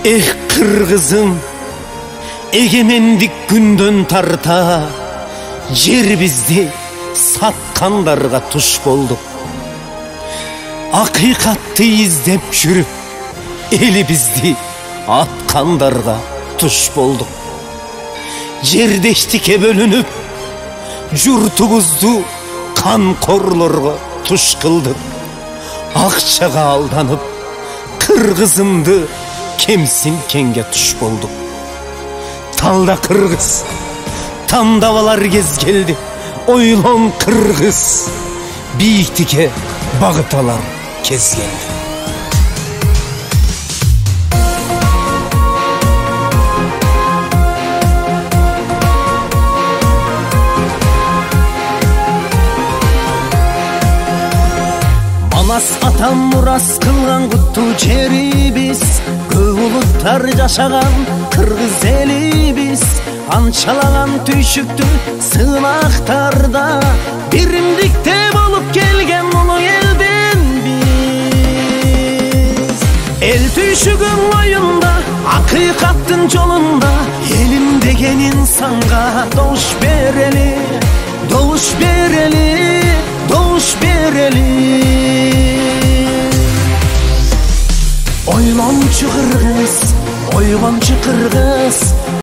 Kırgızım, egemendik gündön tarta, jer bizdi satkanlarga tuş bolduk. Hakikatty izdep жүрүp, eli bizdi atkanlarga tuş bolduk. Жердештикке бөлүнүп, журтубузду канкорлорго туш кылдык. Акчага алданып, кыргызымды кемсинткенге туш болдук. Талда кыргыз, тандап алар кез келди. Ойлон кыргыз, бийиктикке багыт алар кез келди. Манас атам мурас кылган куттуу жерибиз, көп улуттар жашаган кыргыз элибиз. Анчалаган түйшүктүү сынактарда биримдикте болуп келген улуу элбиз. Эл түйшүгүн оюнда, акыйкаттын жолунда, элим деген инсанга добуш берели, добуш берели, добуш берели. Ойлончу кыргыз, ойлончу кыргыз,